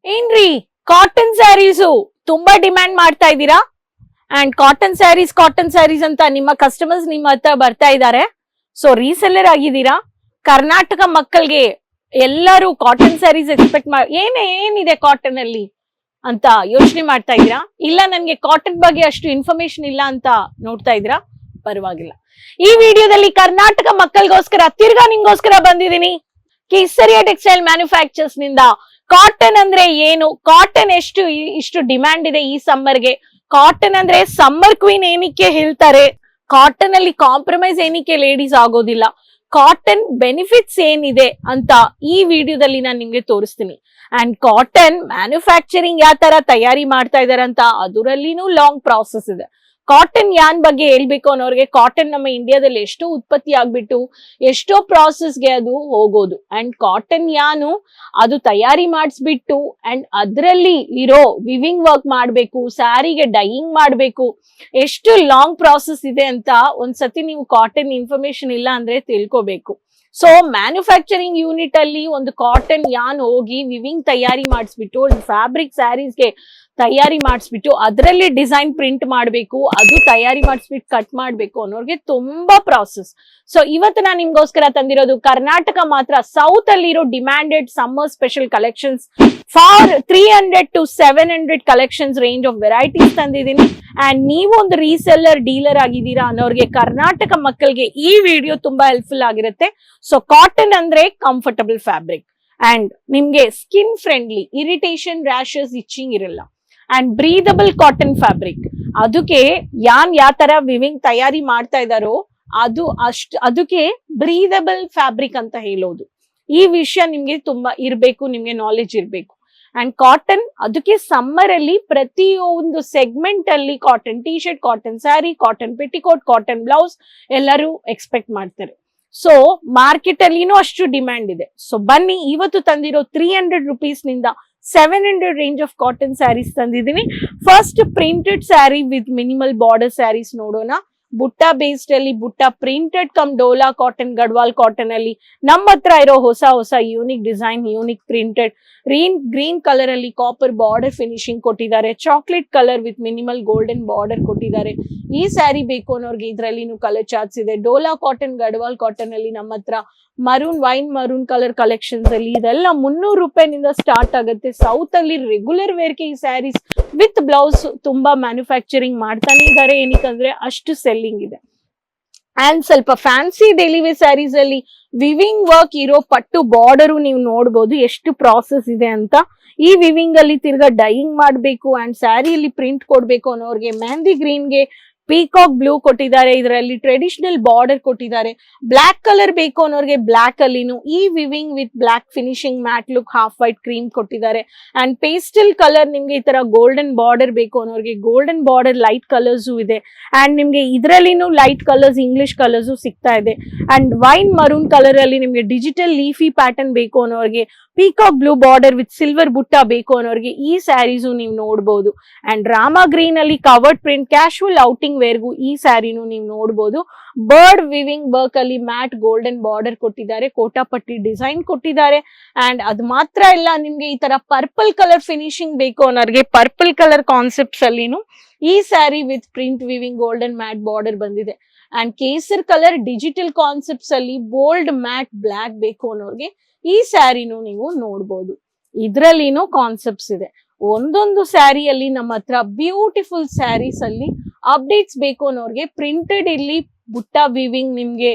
ಏನ್ರಿ ಕಾಟನ್ ಸ್ಯಾರೀಸು ತುಂಬಾ ಡಿಮ್ಯಾಂಡ್ ಮಾಡ್ತಾ ಇದ್ದೀರಾ ಅಂಡ್ ಕಾಟನ್ ಸ್ಯಾರೀಸ್ ಅಂತ ನಿಮ್ಮ ಕಸ್ಟಮರ್ಸ್ ನಿಮ್ಮ ಹತ್ರ ಬರ್ತಾ ಇದ್ದಾರೆ. ಸೊ ರೀಸೆಲ್ಲರ್ ಆಗಿದ್ದೀರಾ. ಕರ್ನಾಟಕ ಮಕ್ಕಳಿಗೆ ಎಲ್ಲರೂ ಕಾಟನ್ ಸ್ಯಾರೀಸ್ ಎಕ್ಸ್ಪೆಕ್ಟ್ ಏನಿದೆ ಕಾಟನ್ ಅಲ್ಲಿ ಅಂತ ಯೋಚನೆ ಮಾಡ್ತಾ ಇದ್ದೀರಾ. ಇಲ್ಲ ನನ್ಗೆ ಕಾಟನ್ ಬಗ್ಗೆ ಅಷ್ಟು ಇನ್ಫಾರ್ಮೇಶನ್ ಇಲ್ಲ ಅಂತ ನೋಡ್ತಾ ಇದ್ದೀರಾ, ಪರವಾಗಿಲ್ಲ. ಈ ವಿಡಿಯೋದಲ್ಲಿ ಕರ್ನಾಟಕ ಮಕ್ಕಳಿಗೋಸ್ಕರ ತಿರ್ಗಾ ನಿಮ್ಗೋಸ್ಕರ ಬಂದಿದ್ದೀನಿ. ಕೇಸರಿಯಾ ಟೆಕ್ಸ್ಟೈಲ್ ಮ್ಯಾನುಫ್ಯಾಕ್ಚರ್ಸ್ ನಿಂದ ಕಾಟನ್ ಅಂದ್ರೆ ಏನು, ಕಾಟನ್ ಇಷ್ಟು ಡಿಮ್ಯಾಂಡ್ ಇದೆ ಈ ಸಮ್ಮರ್ಗೆ, ಕಾಟನ್ ಅಂದ್ರೆ ಸಮ್ಮರ್ ಕ್ವೀನ್ ಏನಕ್ಕೆ ಹೇಳ್ತಾರೆ, ಕಾಟನ್ ಅಲ್ಲಿ ಕಾಂಪ್ರಮೈಸ್ ಏನಕ್ಕೆ ಲೇಡೀಸ್ ಆಗೋದಿಲ್ಲ, ಕಾಟನ್ ಬೆನಿಫಿಟ್ಸ್ ಏನಿದೆ ಅಂತ ಈ ವಿಡಿಯೋದಲ್ಲಿ ನಾನು ನಿಮ್ಗೆ ತೋರಿಸ್ತೀನಿ. ಅಂಡ್ ಕಾಟನ್ ಮ್ಯಾನುಫ್ಯಾಕ್ಚರಿಂಗ್ ಯಾವ ತರ ತಯಾರಿ ಮಾಡ್ತಾ ಇದಾರೆ ಅಂತ ಅದರಲ್ಲಿನೂ ಲಾಂಗ್ ಪ್ರಾಸೆಸ್ ಇದೆ. ಕಾಟನ್ ಯಾನ್ ಬಗ್ಗೆ ಹೇಳ್ಬೇಕು ಅನ್ನೋರಿಗೆ, ಕಾಟನ್ ನಮ್ಮ ಇಂಡಿಯಾದಲ್ಲಿ ಎಷ್ಟೋ ಉತ್ಪತ್ತಿ ಆಗ್ಬಿಟ್ಟು ಎಷ್ಟೋ ಪ್ರಾಸೆಸ್ಗೆ ಅದು ಹೋಗೋದು. ಅಂಡ್ ಕಾಟನ್ ಯಾನು ಅದು ತಯಾರಿ ಮಾಡಿಸ್ಬಿಟ್ಟು ಅಂಡ್ ಅದರಲ್ಲಿ ಇರೋ ವಿವಿಂಗ್ ವರ್ಕ್ ಮಾಡ್ಬೇಕು, ಸ್ಯಾರಿಗೆ ಡೈಯಿಂಗ್ ಮಾಡ್ಬೇಕು, ಎಷ್ಟು ಲಾಂಗ್ ಪ್ರಾಸೆಸ್ ಇದೆ ಅಂತ ಒಂದ್ಸತಿ ನೀವು ಕಾಟನ್ ಇನ್ಫಾರ್ಮೇಶನ್ ಇಲ್ಲ ಅಂದ್ರೆ ತಿಳ್ಕೋಬೇಕು. ಸೊ ಮ್ಯಾನುಫ್ಯಾಕ್ಚರಿಂಗ್ ಯೂನಿಟ್ ಅಲ್ಲಿ ಒಂದು ಕಾಟನ್ ಯಾನ್ ಹೋಗಿ ವಿವಿಂಗ್ ತಯಾರಿ ಮಾಡಿಸ್ಬಿಟ್ಟು ಫ್ಯಾಬ್ರಿಕ್ ಸ್ಯಾರೀಸ್ಗೆ ತಯಾರಿ ಮಾಡಿಸ್ಬಿಟ್ಟು ಅದರಲ್ಲಿ ಡಿಸೈನ್ ಪ್ರಿಂಟ್ ಮಾಡಬೇಕು, ಅದು ತಯಾರಿ ಮಾಡಿಸ್ಬಿಟ್ಟು ಕಟ್ ಮಾಡಬೇಕು ಅನ್ನೋರ್ಗೆ ತುಂಬಾ ಪ್ರಾಸೆಸ್. ಸೊ ಇವತ್ತು ನಾನು ನಿಮ್ಗೋಸ್ಕರ ತಂದಿರೋದು ಕರ್ನಾಟಕ ಮಾತ್ರ ಸೌತ್ ಅಲ್ಲಿರೋ demanded summer special collections for 300 to 700 collections range of varieties ತಂದಿದ್ದೀನಿ. ಅಂಡ್ ನೀವು ಒಂದು ರೀಸೆಲ್ಲರ್ ಡೀಲರ್ ಆಗಿದ್ದೀರಾ ಅನ್ನೋರ್ಗೆ ಕರ್ನಾಟಕ ಮಕ್ಕಳಿಗೆ ಈ ವಿಡಿಯೋ ತುಂಬಾ ಹೆಲ್ಪ್ಫುಲ್ ಆಗಿರುತ್ತೆ. ಸೊ ಕಾಟನ್ ಅಂದ್ರೆ ಕಂಫರ್ಟಬಲ್ ಫ್ಯಾಬ್ರಿಕ್ ಅಂಡ್ ನಿಮ್ಗೆ skin friendly, irritation, rashes, itching ಇರಲ್ಲ ಅಂಡ್ ಬ್ರೀದಬಲ್ ಕಾಟನ್ ಫ್ಯಾಬ್ರಿಕ್. ಅದಕ್ಕೆ ಯಾವ ತರ ವಿವಿಂಗ್ ತಯಾರಿ ಮಾಡ್ತಾ ಇದಾರೋ ಅದಕ್ಕೆ ಬ್ರೀದಬಲ್ ಫ್ಯಾಬ್ರಿಕ್ ಅಂತ ಹೇಳೋದು. ಈ ವಿಷಯ ನಿಮ್ಗೆ ತುಂಬಾ ಇರ್ಬೇಕು, ನಿಮ್ಗೆ ನಾಲೆಜ್ ಇರ್ಬೇಕು. ಅಂಡ್ ಕಾಟನ್ ಅದಕ್ಕೆ ಸಮ್ಮರ್ ಅಲ್ಲಿ ಪ್ರತಿಯೊಂದು ಸೆಗ್ಮೆಂಟ್ ಅಲ್ಲಿ cotton T shirt, cotton sari, cotton petticoat, cotton blouse ಎಲ್ಲರೂ ಎಕ್ಸ್ಪೆಕ್ಟ್ ಮಾಡ್ತಾರೆ. ಸೊ ಮಾರ್ಕೆಟ್ ಅಲ್ಲಿನೂ ಅಷ್ಟು ಡಿಮ್ಯಾಂಡ್ ಇದೆ. ಸೊ ಬನ್ನಿ, ಇವತ್ತು ತಂದಿರೋ 300 rupees ನಿಂದ 700 ರೇಂಜ್ ಆಫ್ ಕಾಟನ್ ಸ್ಯಾರೀಸ್ ತಂದಿದ್ದೀನಿ. First printed sari with minimal border saris ನೋಡೋಣ. ಬುಟ್ಟ ಬೇಸ್ಡ್ ಅಲ್ಲಿ butta printed cum dola cotton, Gadwal cotton ಅಲ್ಲಿ ನಮ್ಮ ಹತ್ರ ಇರೋ ಹೊಸ unique design, unique printed green colour ಅಲ್ಲಿ ಕಾಪರ್ ಬಾರ್ಡರ್ ಫಿನಿಶಿಂಗ್ ಕೊಟ್ಟಿದ್ದಾರೆ. Chocolate colour with minimal golden border ಕೊಟ್ಟಿದ್ದಾರೆ. ಈ ಸ್ಯಾರಿ ಬೇಕು ಅನ್ನೋರ್ಗೆ ಇದ್ರಲ್ಲಿನೂ ಕಲರ್ ಚಾರ್ಟ್ಸ್ ಇದೆ. ಡೋಲಾ ಕಾಟನ್, ಗಡ್ವಾಲ್ ಕಾಟನ್ ಅಲ್ಲಿ ನಮ್ಮ ಹತ್ರ ವೈನ್ ಮರೂನ್ ಕಲರ್ ಕಲೆಕ್ಷನ್ಸ್ ಅಲ್ಲಿ ಇದೆಲ್ಲ 300 ರೂಪಾಯಿನಿಂದ ಸ್ಟಾರ್ಟ್ ಆಗುತ್ತೆ. ಸೌತ್ ಅಲ್ಲಿ ರೆಗ್ಯುಲರ್ ವೇರ್ಗೆ ಈ ಸ್ಯಾರೀಸ್ ವಿತ್ ಬ್ಲೌಸ್ ತುಂಬಾ ಮ್ಯಾನುಫ್ಯಾಕ್ಚರಿಂಗ್ ಮಾಡ್ತಾನೆ ಇದ್ದಾರೆ. ಏನಕ್ಕಂದ್ರೆ ಅಷ್ಟು ಸೆಲ್ಲಿಂಗ್ ಇದೆ. ಅಂಡ್ ಸ್ವಲ್ಪ ಫ್ಯಾನ್ಸಿ ಡೈಲಿ ವೇರ್ ಸ್ಯಾರೀಸ್ ಅಲ್ಲಿ ವಿವಿಂಗ್ ವರ್ಕ್ ಇರೋ ಪಟ್ಟು ಬಾರ್ಡರ್ ನೀವು ನೋಡ್ಬೋದು ಎಷ್ಟು ಪ್ರಾಸೆಸ್ ಇದೆ ಅಂತ. ಈ ವಿವಿಂಗ್ ಅಲ್ಲಿ ತಿರ್ಗಾ ಡೈಯಿಂಗ್ ಮಾಡ್ಬೇಕು ಅಂಡ್ ಸ್ಯಾರಿಯಲ್ಲಿ ಪ್ರಿಂಟ್ ಕೊಡ್ಬೇಕು ಅನ್ನೋರ್ಗೆ ಮೆಹಂದಿ ಗ್ರೀನ್ಗೆ ಪೀಕಾಕ್ ಬ್ಲೂ ಕೊಟ್ಟಿದ್ದಾರೆ. ಇದರಲ್ಲಿ ಟ್ರೆಡಿಷನಲ್ ಬಾರ್ಡರ್ ಕೊಟ್ಟಿದ್ದಾರೆ. ಬ್ಲಾಕ್ ಕಲರ್ ಬೇಕು ಅನ್ನೋರ್ಗೆ ಬ್ಲಾಕ್ ಅಲ್ಲಿನೂ ಈ weaving with black finishing matte look half white cream ಕೊಟ್ಟಿದ್ದಾರೆ. ಅಂಡ್ ಪೇಸ್ಟಲ್ ಕಲರ್ ನಿಮ್ಗೆ ಈ ತರ ಗೋಲ್ಡನ್ ಬಾರ್ಡರ್ ಬೇಕು ಅನ್ನೋರ್ಗೆ ಗೋಲ್ಡನ್ ಬಾರ್ಡರ್ ಲೈಟ್ ಕಲರ್ಸ್ ಇದೆ. ಅಂಡ್ ನಿಮ್ಗೆ ಇದರಲ್ಲಿನೂ ಲೈಟ್ ಕಲರ್ಸ್, ಇಂಗ್ಲಿಷ್ ಕಲರ್ಸ್ ಸಿಗ್ತಾ ಇದೆ. ಅಂಡ್ ವೈನ್ ಮರೂನ್ ಕಲರ್ ಅಲ್ಲಿ ನಿಮ್ಗೆ ಡಿಜಿಟಲ್ ಲೀಫಿ ಪ್ಯಾಟರ್ನ್ ಬೇಕು ಅನ್ನೋರ್ಗೆ, peacock blue border with silver ಬುಟ್ಟ ಬೇಕು ಅನ್ನೋರ್ಗೆ ಈ ಸ್ಯಾರೀಸು ನೀವು ನೋಡ್ಬೋದು. ಅಂಡ್ ರಾಮಾ ಗ್ರೀನ್ ಅಲ್ಲಿ ಕವರ್ಡ್ ಪ್ರಿಂಟ್ ಕ್ಯಾಶುವಲ್ ಔಟಿಂಗ್ ವೇರ್ಗೂ ಈ ಸ್ಯಾರಿನೂ ನೀವು ನೋಡ್ಬೋದು. ಬರ್ಡ್ ವಿವಿಂಗ್ ವರ್ಕ್ ಅಲ್ಲಿ ಮ್ಯಾಟ್ ಗೋಲ್ಡನ್ ಬಾರ್ಡರ್ ಕೊಟ್ಟಿದ್ದಾರೆ, ಕೋಟಾಪಟ್ಟಿ ಡಿಸೈನ್ ಕೊಟ್ಟಿದ್ದಾರೆ. ಅಂಡ್ ಅದು ಮಾತ್ರ ಇಲ್ಲ, ನಿಮ್ಗೆ ಈ ತರ ಪರ್ಪಲ್ ಕಲರ್ ಫಿನಿಶಿಂಗ್ ಬೇಕು ಅನ್ನೋರ್ಗೆ ಪರ್ಪಲ್ ಕಲರ್ ಕಾನ್ಸೆಪ್ಟ್ಸ್ ಅಲ್ಲಿನೂ ಈ saree with print weaving golden matte border ಬಂದಿದೆ. And kesar colour digital concepts ಅಲ್ಲಿ ಬೋಲ್ಡ್ ಮ್ಯಾಟ್ ಬ್ಲಾಕ್ ಬೇಕು ಅನ್ನೋರ್ಗೆ ಈ ಸ್ಯಾರಿನೂ ನೀವು ನೋಡ್ಬೋದು. ಇದ್ರಲ್ಲಿನೂ ಕಾನ್ಸೆಪ್ಟ್ಸ್ ಇದೆ. ಒಂದೊಂದು ಸ್ಯಾರಿಯಲ್ಲಿ ನಮ್ಮ ಹತ್ರ ಬ್ಯೂಟಿಫುಲ್ ಸ್ಯಾರೀಸ್ ಅಲ್ಲಿ ಅಪ್ಡೇಟ್ಸ್ ಬೇಕು ಅನ್ನೋರ್ಗೆ ಪ್ರಿಂಟೆಡ್ ಇಲ್ಲಿ ಬುಟ್ಟ ವಿವಿಂಗ್, ನಿಮ್ಗೆ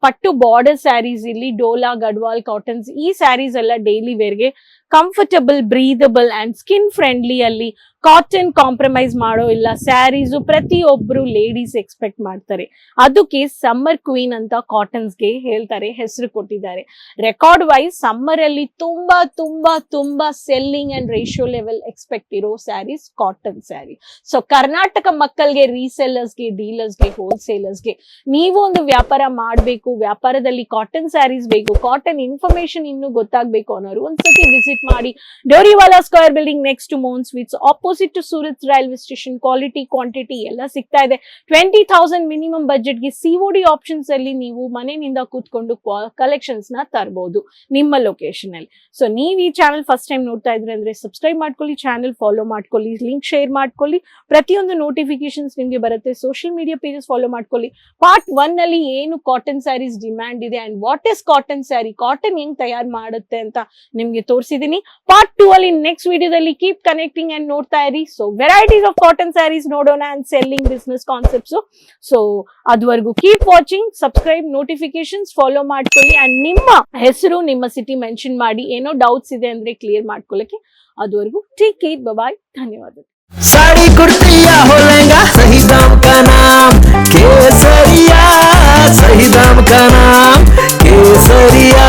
ಪಟ್ಟು ಬಾರ್ಡರ್ ಸ್ಯಾರೀಸ್ ಇಲ್ಲಿ ಡೋಲಾ, ಗಡ್ವಾಲ್ ಕಾಟನ್ಸ್ ಈ ಸ್ಯಾರೀಸ್ ಎಲ್ಲ ಡೈಲಿ ವೇರ್ಗೆ comfortable, breathable and skin friendly ಅಲ್ಲಿ ಕಾಟನ್ ಕಾಂಪ್ರಮೈಸ್ ಮಾಡೋ ಇಲ್ಲ ಸ್ಯಾರೀಸು ಪ್ರತಿಯೊಬ್ರು ಲೇಡೀಸ್ ಎಕ್ಸ್ಪೆಕ್ಟ್ ಮಾಡ್ತಾರೆ. ಅದಕ್ಕೆ ಸಮ್ಮರ್ ಕ್ವೀನ್ ಅಂತ ಕಾಟನ್ಸ್ಗೆ ಹೇಳ್ತಾರೆ, ಹೆಸರು ಕೊಟ್ಟಿದ್ದಾರೆ. ರೆಕಾರ್ಡ್ ವೈಸ್ ಸಮ್ಮರ್ ಅಲ್ಲಿ ತುಂಬಾ ತುಂಬಾ ತುಂಬಾ selling and ratio level expect ಇರೋ ಸ್ಯಾರೀಸ್ ಕಾಟನ್ ಸ್ಯಾರಿ. ಸೊ ಕರ್ನಾಟಕ ಮಕ್ಕಳಿಗೆ, ರೀಸೆಲ್ಲರ್ಸ್ಗೆ, ಡೀಲರ್ಸ್ಗೆ, ಹೋಲ್ಸೇಲರ್ಸ್ಗೆ ನೀವು ಒಂದು ವ್ಯಾಪಾರ ಮಾಡಬೇಕು, ವ್ಯಾಪಾರದಲ್ಲಿ ಕಾಟನ್ ಸ್ಯಾರೀಸ್ ಬೇಕು, ಕಾಟನ್ ಇನ್ಫಾರ್ಮೇಶನ್ ಇನ್ನು ಗೊತ್ತಾಗಬೇಕು ಅನ್ನೋರು ಒಂದ್ಸತಿ ವಿಸಿಟ್ ವಿಸಿಟ್ ಮಾಡಿ. Doriwala square building next to Mon sweets, opposite to Surat railway station. Quality quantity ಎಲ್ಲ ಸಿಗ್ತಾ ಇದೆ. 20,000 ಮಿನಿಮಮ್ ಬಜೆಟ್ಗೆ COD ಆಪ್ಷನ್ಸ್ ಅಲ್ಲಿ ನೀವು ಮನೆಯಿಂದ ಕೂತ್ಕೊಂಡು ಕಲೆಕ್ಷನ್ಸ್ ನ ತರಬಹುದು ನಿಮ್ಮ ಲೊಕೇಶನ್ ಅಲ್ಲಿ. ಸೊ ನೀವು ಈ ಚಾನಲ್ ಫಸ್ಟ್ ಟೈಮ್ ನೋಡ್ತಾ ಇದ್ರೆ ಅಂದ್ರೆ ಸಬ್ಸ್ಕ್ರೈಬ್ ಮಾಡ್ಕೊಳ್ಳಿ, ಚಾನಲ್ ಫಾಲೋ ಮಾಡ್ಕೊಳ್ಳಿ, ಲಿಂಕ್ ಶೇರ್ ಮಾಡ್ಕೊಳ್ಳಿ, ಪ್ರತಿಯೊಂದು ನೋಟಿಫಿಕೇಶನ್ಸ್ ನಿಮ್ಗೆ ಬರುತ್ತೆ. ಸೋಷಿಯಲ್ ಮೀಡಿಯಾ ಪೇಜಸ್ ಫಾಲೋ ಮಾಡ್ಕೊಳ್ಳಿ. ಪಾರ್ಟ್ 1 ಅಲ್ಲಿ ಏನು ಕಾಟನ್ ಸ್ಯಾರೀಸ್ ಡಿಮ್ಯಾಂಡ್ ಇದೆ and what is cotton sari, cotton ಹೆಂಗ್ ತಯಾರು ಮಾಡುತ್ತೆ ಅಂತ ನಿಮ್ಗೆ ತೋರಿಸಿದೀನಿ. ಪಾರ್ಟ್ 2 ಅಲ್ಲಿ ನೆಕ್ಸ್ಟ್ ವಿಡಿಯೋದಲ್ಲಿ ಕೀಪ್ ಕನೆಕ್ಟಿಂಗ್ ಅಂಡ್ ನೋಡ್ತಾ ಇರಿ. So varieties of cotton sarees ನೋಡೋಣ and selling business concepts. So ಅದುವರೆಗೂ keep watching, subscribe, notifications follow ಮಾಡ್ಕೊಳ್ಳಿ ಅಂಡ್ ನಿಮ್ಮ ಹೆಸರು ನಿಮ್ಮ ಸಿಟಿ ಮೆನ್ಷನ್ ಮಾಡಿ. ಏನೋ ಡೌಟ್ಸ್ ಇದೆ ಅಂದ್ರೆ ಕ್ಲಿಯರ್ ಮಾಡ್ಕೊಳ್ಳಕ್ಕೆ. ಅದುವರೆಗೂ ಟೇಕ್ ಕೇರ್, ಬಾಯ್, ಧನ್ಯವಾದ. साड़ी कुर्ती या हो लहंगा, सही दाम का नाम केसरिया, सही दाम का नाम केसरिया.